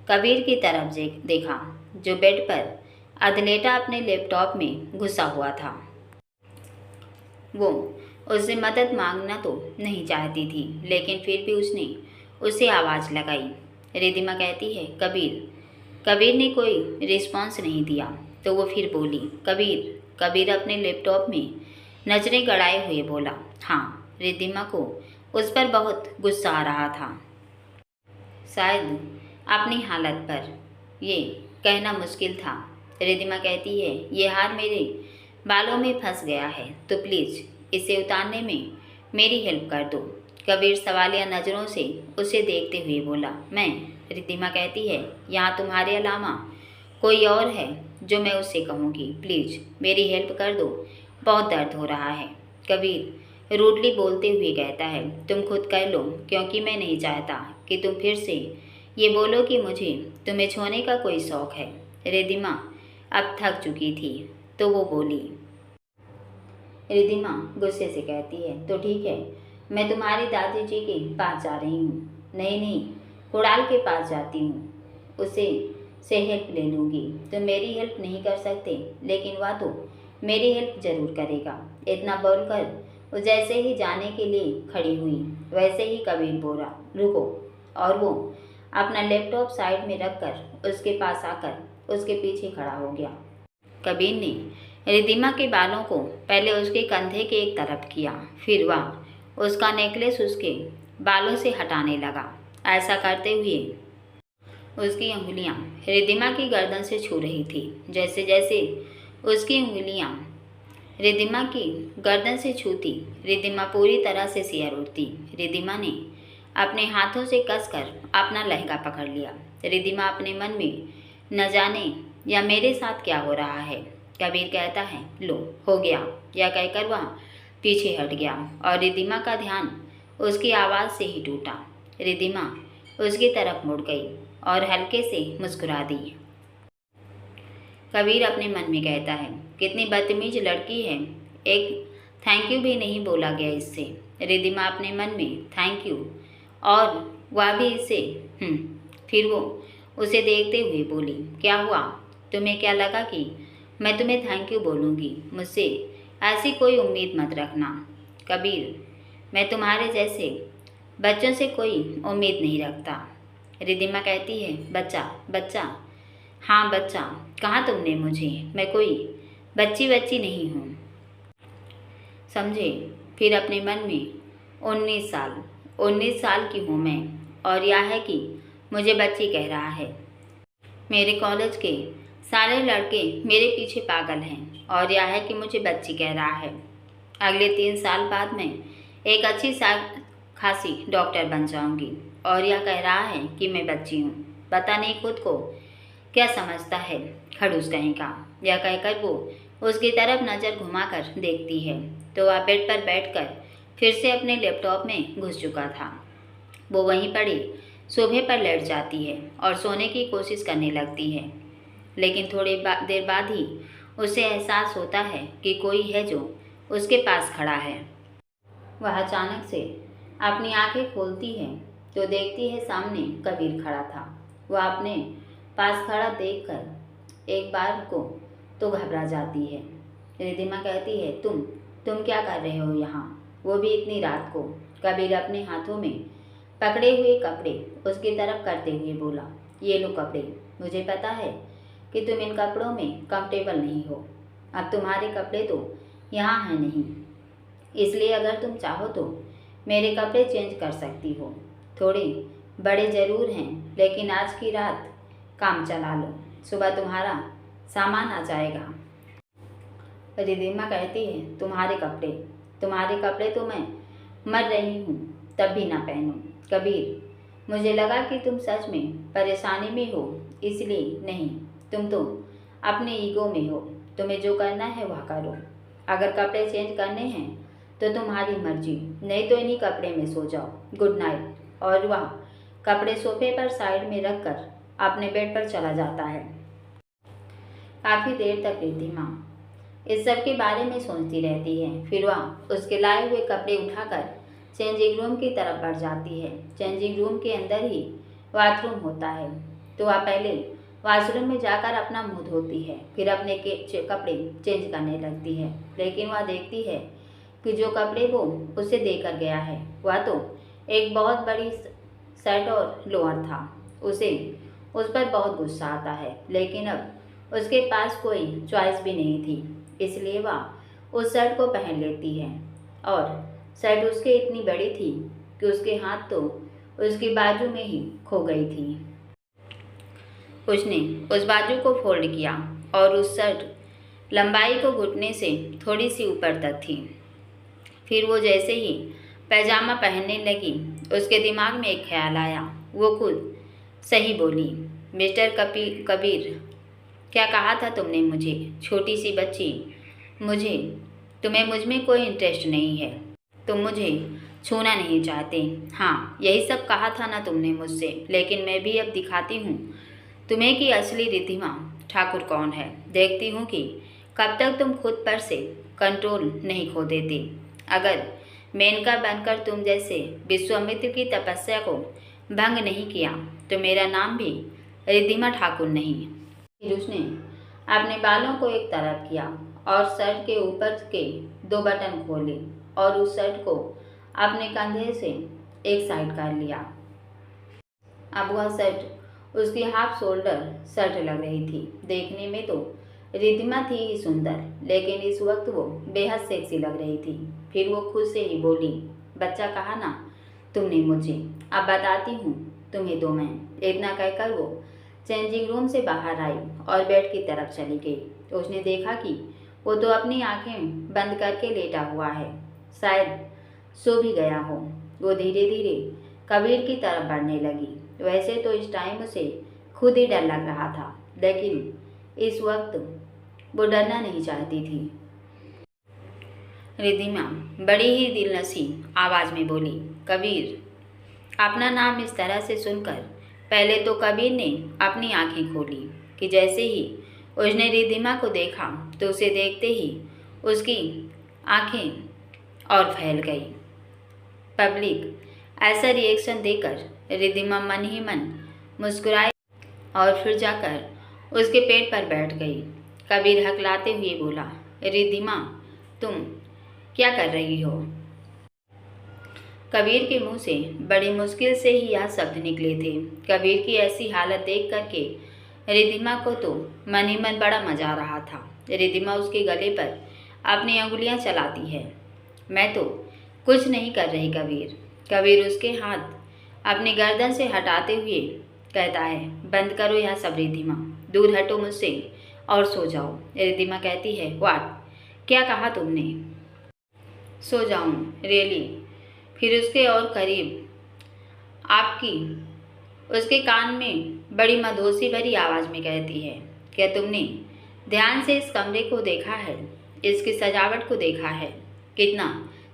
कबीर की तरफ देखा, जो बेड पर अधलेटा अपने लैपटॉप में घुसा हुआ था। वो उससे मदद मांगना तो नहीं चाहती थी, लेकिन फिर भी उसने उसे आवाज़ लगाई। रिद्धिमा कहती है, कबीर। कबीर ने कोई रिस्पॉन्स नहीं दिया तो वो फिर बोली, कबीर। कबीर अपने लैपटॉप में नजरें गड़ाए हुए बोला, हाँ। रिद्धिमा को उस पर बहुत गुस्सा आ रहा था, शायद अपनी हालत पर। ये कहना मुश्किल था। रिद्धिमा कहती है, ये हार मेरे बालों में फंस गया है तो प्लीज़ इसे उतारने में मेरी हेल्प कर दो। कबीर सवालिया नज़रों से उसे देखते हुए बोला, मैं। रिद्धिमा कहती है, यहाँ तुम्हारे अलावा कोई और है जो मैं उससे कहूँगी? प्लीज़ मेरी हेल्प कर दो, बहुत दर्द हो रहा है। कबीर रूडली बोलते हुए कहता है, तुम खुद कर लो, क्योंकि मैं नहीं चाहता कि तुम फिर से ये बोलो कि मुझे तुम्हें छूने का कोई शौक़ है। रिद्धिमा अब थक चुकी थी तो वो बोली। रिद्धिमा गुस्से से कहती है, तो ठीक है, मैं तुम्हारी दादी जी के पास जा रही हूँ। नहीं, कुणाल के पास जाती हूँ, उसे से हेल्प ले लूँगी। तुम मेरी हेल्प नहीं कर सकते, लेकिन वह तो मेरी हेल्प ज़रूर करेगा। इतना बोलकर वो जैसे ही जाने के लिए खड़ी हुई, वैसे ही कबीर बोला, रुको। और वो अपना लैपटॉप साइड में रखकर उसके पास आकर उसके पीछे खड़ा हो गया। कबीर ने रिद्धिमा के बालों को पहले उसके कंधे के एक तरफ किया, फिर वह उसका नेकलेस उसके बालों से हटाने लगा। ऐसा करते हुए उसकी उंगलियां रिद्धिमा की गर्दन से छू रही थी। जैसे जैसे उसकी उंगलियां रिद्धिमा की गर्दन से छूती, रिद्धिमा पूरी तरह से सिहर उठती। रिद्धिमा ने अपने हाथों से कसकर अपना लहंगा पकड़ लिया। रिद्धिमा अपने मन में न जाने या मेरे साथ क्या हो रहा है। कबीर कहता है, लो हो गया। यह कहकर वह पीछे हट गया और रिद्धिमा का ध्यान उसकी आवाज़ से ही टूटा। रिद्धिमा उसकी तरफ मुड़ गई और हल्के से मुस्कुरा दी। कबीर अपने मन में कहता है, कितनी बदतमीज लड़की है, एक थैंक यू भी नहीं बोला गया इससे। रिद्धिमा अपने मन में थैंक यू और वह भी इससे फिर वो उसे देखते हुए बोली, क्या हुआ? तुम्हें क्या लगा कि मैं तुम्हें थैंक यू बोलूँगी? मुझसे ऐसी कोई उम्मीद मत रखना कबीर, मैं तुम्हारे जैसे बच्चों से कोई उम्मीद नहीं रखता। रिद्धिमा कहती है, बच्चा बच्चा? हाँ बच्चा, कहा तुमने मुझे? मैं कोई बच्ची नहीं हूँ, समझे? फिर अपने मन में 19 साल की हूँ मैं, और यह है कि मुझे बच्ची कह रहा है। मेरे कॉलेज के सारे लड़के मेरे पीछे पागल हैं और यह है कि मुझे बच्ची कह रहा है। अगले 3 साल बाद मैं एक अच्छी खासी डॉक्टर बन जाऊंगी और यह कह रहा है कि मैं बच्ची हूँ। पता नहीं खुद को क्या समझता है, खड़ूस कहीं का। यह कहकर वो उसकी तरफ नज़र घुमाकर देखती है तो वह बेड पर बैठकर फिर से अपने लैपटॉप में घुस चुका था। वो वहीं पड़ी सोफे पर लेट जाती है और सोने की कोशिश करने लगती है, लेकिन थोड़ी देर बाद ही उसे एहसास होता है कि कोई है जो उसके पास खड़ा है। वह अचानक से अपनी आंखें खोलती है तो देखती है सामने कबीर खड़ा था। वह अपने पास खड़ा देखकर एक बार को तो घबरा जाती है। रिद्धिमा कहती है, तुम क्या कर रहे हो यहाँ, वो भी इतनी रात को? कबीर अपने हाथों में पकड़े हुए कपड़े उसकी तरफ करते हुए बोला, ये लो कपड़े। मुझे पता है कि तुम इन कपड़ों में कंफर्टेबल नहीं हो। अब तुम्हारे कपड़े तो यहाँ हैं नहीं, इसलिए अगर तुम चाहो तो मेरे कपड़े चेंज कर सकती हो। थोड़े बड़े ज़रूर हैं, लेकिन आज की रात काम चला लो, सुबह तुम्हारा सामान आ जाएगा। रिद्धिमा कहती है, तुम्हारे कपड़े तो मैं मर रही हूँ तब भी ना पहनूं। कबीर, मुझे लगा कि तुम सच में परेशानी में हो, इसलिए नहीं, तुम तो अपने ईगो में हो। तुम्हें जो करना है वह करो। अगर कपड़े चेंज करने हैं तो तुम्हारी मर्जी, नहीं तो इन्हीं कपड़े में सो जाओ। Good night. और वह कपड़े सोफे पर साइड में रखकर अपने बेड पर चला जाता है। काफ़ी देर तक रिद्धिमा इस सब के बारे में सोचती रहती है। फिर वह उसके लाए हुए कपड़े उठाकर चेंजिंग रूम की तरफ बढ़ जाती है। चेंजिंग रूम के अंदर ही बाथरूम होता है तो वह पहले वॉशरूम में जाकर अपना मुंह धोती है, फिर अपने कपड़े चेंज करने लगती है। लेकिन वह देखती है कि जो कपड़े वो उसे देकर गया है वह तो एक बहुत बड़ी शर्ट और लोअर था। उसे उस पर बहुत गुस्सा आता है, लेकिन अब उसके पास कोई चॉइस भी नहीं थी, इसलिए वह उस शर्ट को पहन लेती है। और शर्ट उसके इतनी बड़ी थी कि उसके हाथ तो उसकी बाजू में ही खो गई थी। उसने उस बाजू को फोल्ड किया और उस शर्ट लंबाई को घुटने से थोड़ी सी ऊपर तक थी। फिर वो जैसे ही पैजामा पहनने लगी, उसके दिमाग में एक ख्याल आया। वो खुद सही बोली, मिस्टर कबीर, क्या कहा था तुमने मुझे? छोटी सी बच्ची, तुम्हें मुझ में कोई इंटरेस्ट नहीं है, तुम मुझे छूना नहीं चाहते। हाँ, यही सब कहा था ना तुमने मुझसे, लेकिन मैं भी अब दिखाती हूँ तुम्हें कि असली रिद्धिमा ठाकुर कौन है। देखती हूँ कि कब तक तुम खुद पर से कंट्रोल नहीं खो देती। अगर मेनका बनकर तुम जैसे विश्वामित्र की तपस्या को भंग नहीं किया तो मेरा नाम भी रिद्धिमा ठाकुर नहीं। फिर उसने अपने बालों को एक तरफ किया और शर्ट के ऊपर के 2 बटन खोले और उस शर्ट को अपने कंधे से एक साइड कर लिया। अब वह शर्ट उसकी हाफ शोल्डर शर्ट लग रही थी। देखने में तो रिद्धिमा थी ही सुंदर, लेकिन इस वक्त वो बेहद सेक्सी लग रही थी। फिर वो खुद से ही बोली, बच्चा कहा ना तुमने मुझे, अब बताती हूँ तुम्हें तो मैं। इतना कहकर वो चेंजिंग रूम से बाहर आई और बेड की तरफ चली गई। तो उसने देखा कि वो तो अपनी आंखें बंद करके लेटा हुआ है, शायद सो भी गया हो। वो धीरे धीरे कबीर की तरफ बढ़ने लगी। वैसे तो इस टाइम उसे खुद ही डर लग रहा था, लेकिन इस वक्त वो डरना नहीं चाहती थी। रिद्धिमा बड़ी ही दिलनसी आवाज़ में बोली, कबीर। अपना नाम इस तरह से सुनकर पहले तो कबीर ने अपनी आंखें खोली कि जैसे ही उसने रिद्धिमा को देखा तो उसे देखते ही उसकी आंखें और फैल गई। पब्लिक ऐसा रिएक्शन देकर रिद्धिमा मन ही मन मुस्कुराई और फिर जाकर उसके पेट पर बैठ गई। कबीर हकलाते हुए बोला, रिद्धिमा तुम क्या कर रही हो? कबीर के मुंह से बड़ी मुश्किल से ही यह शब्द निकले थे। कबीर की ऐसी हालत देख करके रिद्धिमा को तो मन ही मन बड़ा मजा आ रहा था। रिद्धिमा उसके गले पर अपनी अंगुलियां चलाती है। मैं तो कुछ नहीं कर रही कबीर। कबीर उसके हाथ अपनी गर्दन से हटाते हुए कहता है, बंद करो यह सब रिद्धिमा, दूर हटो मुझसे और सो जाओ। रिद्धिमा कहती है, व्हाट, क्या कहा तुमने? सो जाऊं, रियली? फिर उसके और करीब आपकी उसके कान में बड़ी मधोसी भरी आवाज़ में कहती है, क्या तुमने ध्यान से इस कमरे को देखा है? इसकी सजावट को देखा है? कितना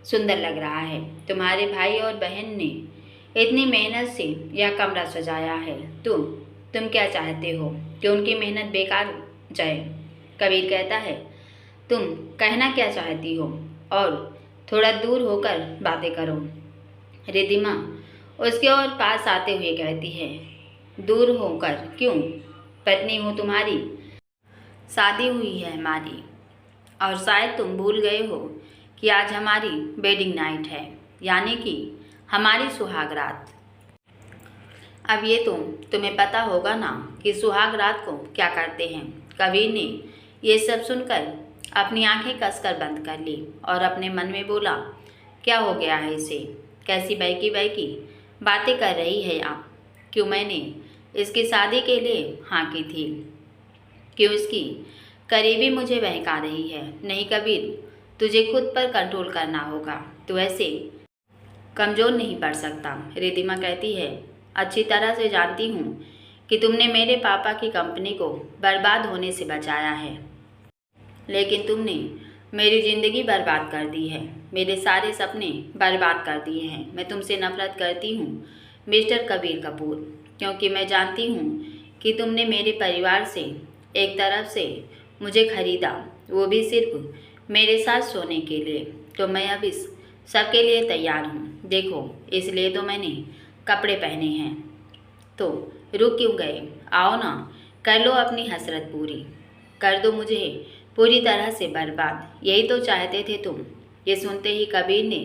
सुंदर लग रहा है। तुम्हारे भाई और बहन ने इतनी मेहनत से यह कमरा सजाया है। तुम क्या चाहते हो कि उनकी मेहनत बेकार जाए? कबीर कहता है, तुम कहना क्या चाहती हो और थोड़ा दूर होकर बातें करो। रिद्धिमा उसके और पास आते हुए कहती है, दूर होकर क्यों? पत्नी हूँ तुम्हारी, शादी हुई है हमारी, और शायद तुम भूल गए हो कि आज हमारी वेडिंग नाइट है, यानी कि हमारी सुहाग रात। अब ये तो तुम्हें पता होगा ना कि सुहाग रात को क्या करते हैं। कबीर ने ये सब सुनकर अपनी आंखें कसकर बंद कर ली और अपने मन में बोला, क्या हो गया है इसे? कैसी बैकी बैकी बातें कर रही है आप? क्यों मैंने इसकी शादी के लिए हाँ की थी? क्यों इसकी करीबी मुझे बहका रही है? नहीं कबीर, तुझे खुद पर कंट्रोल करना होगा, तू ऐसे कमज़ोर नहीं पड़ सकता। रिद्धिमा कहती है, अच्छी तरह से जानती हूँ कि तुमने मेरे पापा की कंपनी को बर्बाद होने से बचाया है, लेकिन तुमने मेरी ज़िंदगी बर्बाद कर दी है, मेरे सारे सपने बर्बाद कर दिए हैं। मैं तुमसे नफरत करती हूँ मिस्टर कबीर कपूर, क्योंकि मैं जानती हूँ कि तुमने मेरे परिवार से एक तरफ से मुझे खरीदा, वो भी सिर्फ मेरे साथ सोने के लिए। तो मैं अब इस सब के लिए तैयार हूँ। देखो, इसलिए तो मैंने कपड़े पहने हैं। तो रुक क्यों गए? आओ ना, कर लो अपनी हसरत पूरी, कर दो मुझे पूरी तरह से बर्बाद। यही तो चाहते थे तुम। ये सुनते ही कबीर ने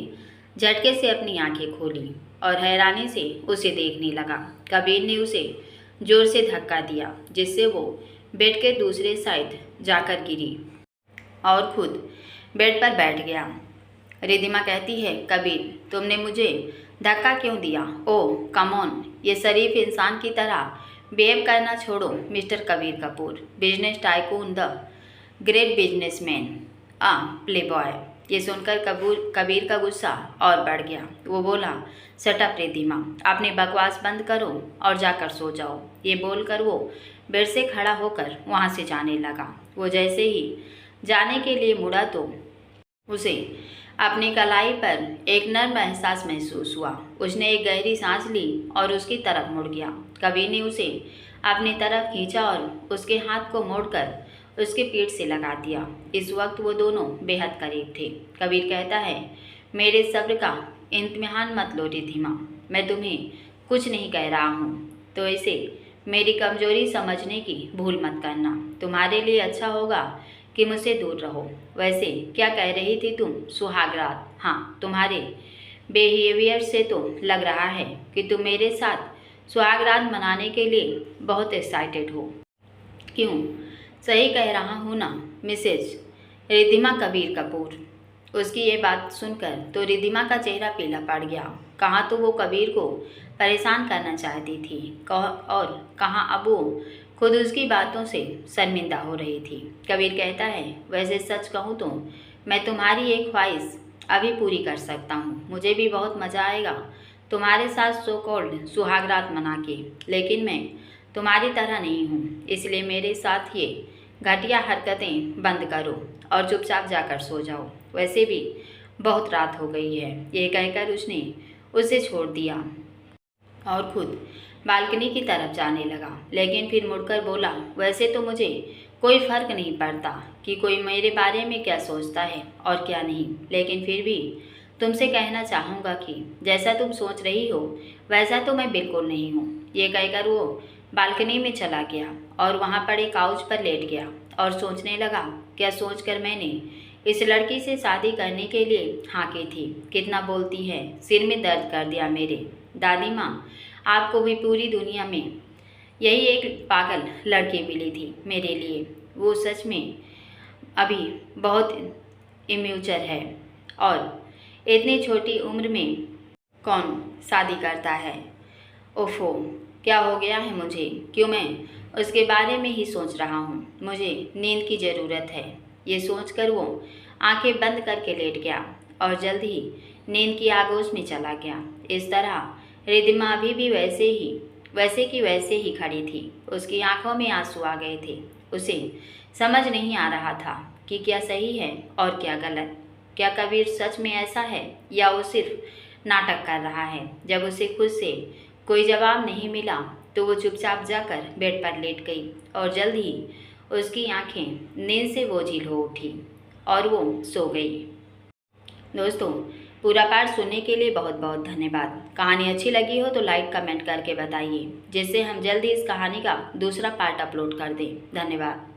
झटके से अपनी आंखें खोली और हैरानी से उसे देखने लगा। कबीर ने उसे जोर से धक्का दिया, जिससे वो बेड के दूसरे साइड जाकर गिरी और खुद बेड पर बैठ गया। रिद्धिमा कहती है, कबीर तुमने मुझे धक्का क्यों दिया? ओह कम ऑन, ये शरीफ इंसान की तरह बिहेव करना छोड़ो mister Kabir Kapoor, business tycoon, the great businessman, play boy. ये सुनकर कबीर का गुस्सा और बढ़ गया। वो बोला, शट अप रिद्धिमा, अपनी बकवास बंद करो और जाकर सो जाओ। ये बोलकर वो बेड से खड़ा होकर वहाँ से जाने लगा। वो जैसे ही जाने के लिए मुड़ा तो उसे अपनी कलाई पर एक नर्म एहसास महसूस हुआ। उसने एक गहरी सांस ली और उसकी तरफ मुड़ गया। कबीर ने उसे अपनी तरफ खींचा और उसके हाथ को मोड़कर उसके पीठ से लगा दिया। इस वक्त वो दोनों बेहद करीब थे। कबीर कहता है, मेरे सब्र का इम्तिहान मत लो रिद्धिमा, मैं तुम्हें कुछ नहीं कह रहा हूँ, तो इसे मेरी कमजोरी समझने की भूल मत करना। तुम्हारे लिए अच्छा होगा कि मुझसे दूर रहो। वैसे क्या कह रही थी तुम? सुहागरात? हाँ, तुम्हारे बिहेवियर से तो लग रहा है कि तुम मेरे साथ सुहागरात मनाने के लिए बहुत एक्साइटेड हो। क्यों? सही कह रहा हूँ ना मिसेज रिद्धिमा कबीर कपूर? उसकी ये बात सुनकर तो रिद्धिमा का चेहरा पीला पड़ गया। कहाँ तो वो कबीर को परेशान करना चाहती थी और कहाँ अब वो खुद उसकी बातों से शर्मिंदा हो रही थी। कबीर कहता है, वैसे सच कहूँ तो मैं तुम्हारी एक ख्वाहिश अभी पूरी कर सकता हूँ। मुझे भी बहुत मज़ा आएगा तुम्हारे साथ सो कॉल्ड सुहागरात मना के, लेकिन मैं तुम्हारी तरह नहीं हूँ, इसलिए मेरे साथ ये घटिया हरकतें बंद करो और चुपचाप जाकर सो जाओ। वैसे भी बहुत रात हो गई है। ये कहकर उसने उसे छोड़ दिया और खुद बालकनी की तरफ जाने लगा, लेकिन फिर मुड़कर बोला, वैसे तो मुझे कोई फ़र्क नहीं पड़ता कि कोई मेरे बारे में क्या सोचता है और क्या नहीं, लेकिन फिर भी तुमसे कहना चाहूँगा कि जैसा तुम सोच रही हो वैसा तो मैं बिल्कुल नहीं हूँ। ये कहकर वो बालकनी में चला गया और वहाँ पड़े काउच पर लेट गया और सोचने लगा, क्या सोचकर मैंने इस लड़की से शादी करने के लिए हाँ की थी। कितना बोलती है, सिर में दर्द कर दिया मेरे। दादी माँ, आपको भी पूरी दुनिया में यही एक पागल लड़की मिली थी मेरे लिए। वो सच में अभी बहुत इम्यूचर है और इतनी छोटी उम्र में कौन शादी करता है। ओफो, क्या हो गया है मुझे, क्यों मैं उसके बारे में ही सोच रहा हूँ। मुझे नींद की ज़रूरत है। ये सोचकर वो आंखें बंद करके लेट गया और जल्द ही नींद की आगोश में चला गया। इस तरह रिद्धिमा अभी भी वैसे ही खड़ी थी। उसकी आंखों में आंसू आ गए थे। उसे समझ नहीं आ रहा था कि क्या सही है और क्या गलत। क्या कबीर सच में ऐसा है या वो सिर्फ नाटक कर रहा है। जब उसे खुद से कोई जवाब नहीं मिला तो वो चुपचाप जाकर बेड पर लेट गई और जल्द ही उसकी आंखें नींद से बोझिल हो उठी और वो सो गई। दोस्तों, पूरा पार्ट सुनने के लिए बहुत बहुत धन्यवाद। कहानी अच्छी लगी हो तो लाइक कमेंट करके बताइए, जिससे हम जल्दी इस कहानी का दूसरा पार्ट अपलोड कर दें। धन्यवाद।